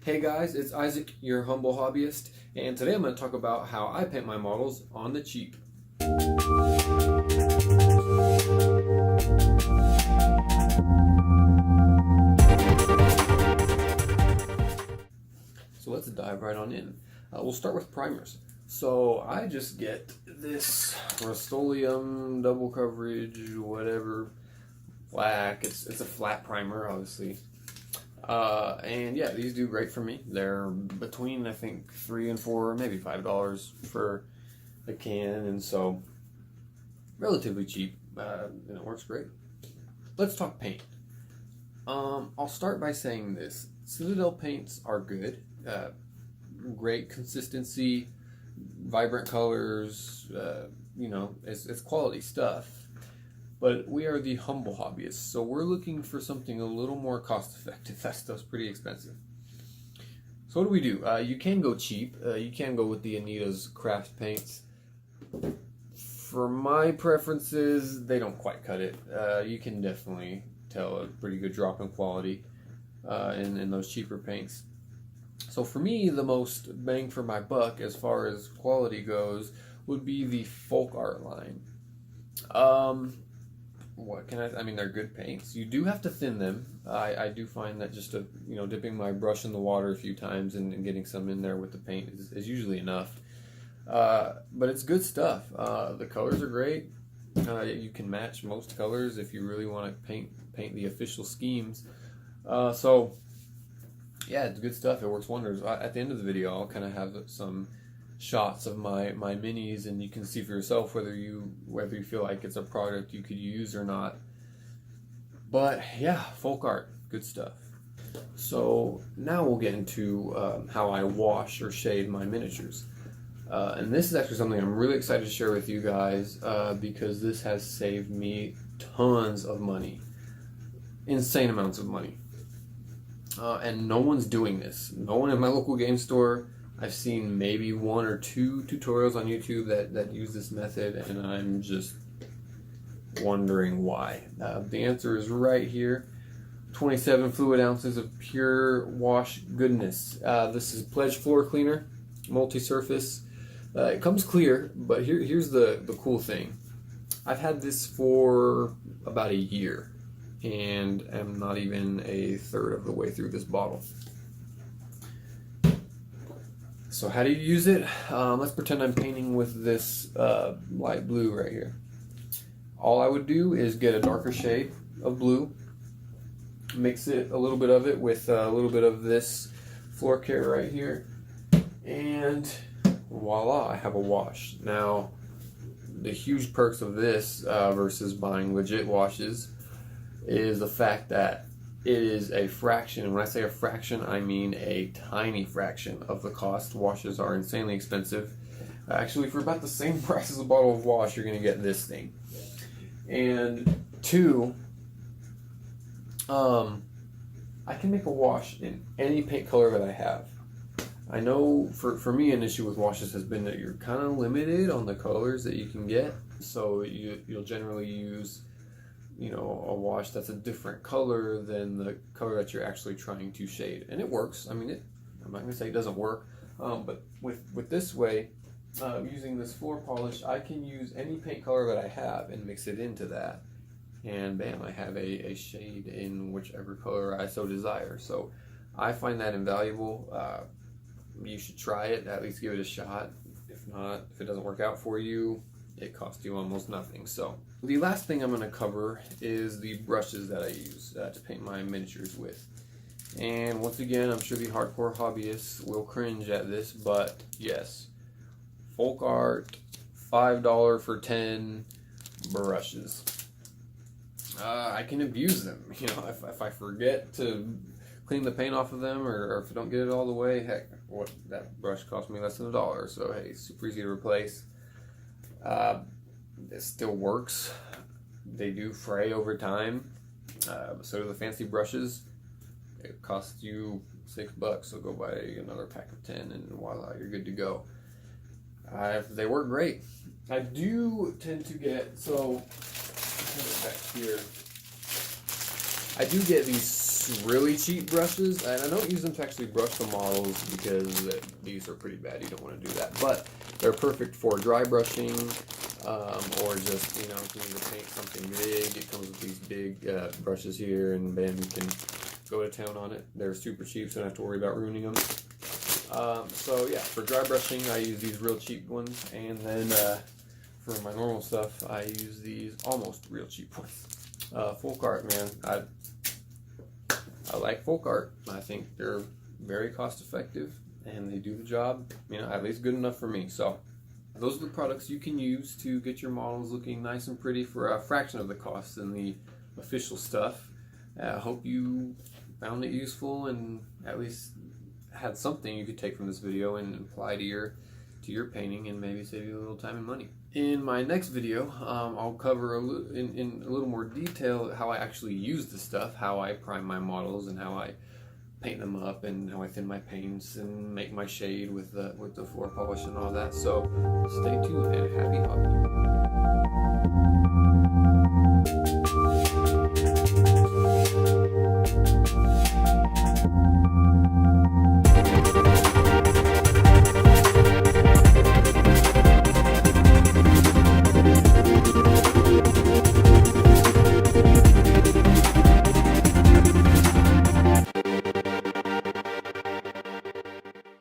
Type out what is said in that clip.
Hey guys, it's Isaac, your humble hobbyist, and today I'm going to talk about how I paint my models on the cheap. So let's dive right on in. We'll start with primers. So I just get this Rust-Oleum double coverage, whatever, black. It's a flat primer, obviously. And yeah, these do great for me. They're between, I think, $3 and $4, maybe $5 for a can, and so relatively cheap, and it works great. Let's talk paint. I'll start by saying this. Citadel paints are good. Great consistency, vibrant colors, it's quality stuff. But we are the humble hobbyists, so we're looking for something a little more cost effective. That stuff's pretty expensive. So what do we do? You can go cheap. You can go with the Anita's craft paints. For my preferences, they don't quite cut it. You can definitely tell a pretty good drop in quality in those cheaper paints. So for me, the most bang for my buck as far as quality goes would be the Folk Art line. I mean, they're good paints. You do have to thin them. I do find that just dipping my brush in the water a few times and getting some in there with the paint is usually enough. But it's good stuff. The colors are great. You can match most colors if you really want to paint the official schemes. So yeah, it's good stuff. It works wonders. At the end of the video, I'll kind of have some shots of my minis, and you can see for yourself whether you feel like it's a product you could use or not. But yeah, folk art, good stuff. So now we'll get into how I wash or shade my miniatures. And this is actually something I'm really excited to share with you guys because this has saved me tons of money. Insane amounts of money. And no one's doing this. No one in my local game store. I've seen maybe 1 or 2 tutorials on YouTube that use this method, and I'm just wondering why. The answer is right here. 27 fluid ounces of pure wash goodness. This is Pledge Floor Cleaner, multi-surface. It comes clear, but here's the cool thing. I've had this for about a year, and am not even a third of the way through this bottle. So how do you use it? Let's pretend I'm painting with this light blue right here. All I would do is get a darker shade of blue, mix it, a little bit of it with a little bit of this floor care right here, and voila, I have a wash. Now, the huge perks of this versus buying legit washes is the fact that it is a fraction, and when I say a fraction, I mean a tiny fraction of the cost. Washes are insanely expensive. Actually, for about the same price as a bottle of wash, you're going to get this thing. And 2, I can make a wash in any paint color that I have. I know for me, an issue with washes has been that you're kind of limited on the colors that you can get. So you'll generally use a wash that's a different color than the color that you're actually trying to shade, and it works. I mean, I'm not gonna say it doesn't work, but with this way, using this floor polish, I can use any paint color that I have and mix it into that, and bam, I have a shade in whichever color I so desire. So I find that invaluable. You should try it, at least give it a shot. If not, if it doesn't work out for you, it costs you almost nothing. So the last thing I'm going to cover is the brushes that I use to paint my miniatures with. And once again, I'm sure the hardcore hobbyists will cringe at this, but yes, Folk Art, $5 for 10 brushes. I can abuse them. If I forget to clean the paint off of them, or if I don't get it all the way, heck, that brush cost me less than $1. So hey, super easy to replace. It still works. They do fray over time. So do the fancy brushes. It costs you $6, so go buy another pack of 10, and voila, you're good to go. They work great. I do tend to get, so back here, I do get these really cheap brushes, and I don't use them to actually brush the models because these are pretty bad. You don't want to do that, but they're perfect for dry brushing, or just, you know, if you need to paint something big. It comes with these big brushes here, and then you can go to town on it. They're super cheap, so you don't have to worry about ruining them. So yeah, for dry brushing, I use these real cheap ones, and then for my normal stuff, I use these almost real cheap ones. Folk Art, man, I like Folk Art. I think they're very cost effective, and they do the job, you know, at least good enough for me. So those are the products you can use to get your models looking nice and pretty for a fraction of the cost than the official stuff. I hope you found it useful and at least had something you could take from this video and apply to your painting, and maybe save you a little time and money. In my next video, I'll cover in a little more detail how I actually use the stuff, how I prime my models, and how I paint them up, and how I thin my paints and make my shade with the floor polish and all that. So stay tuned, and happy hobby.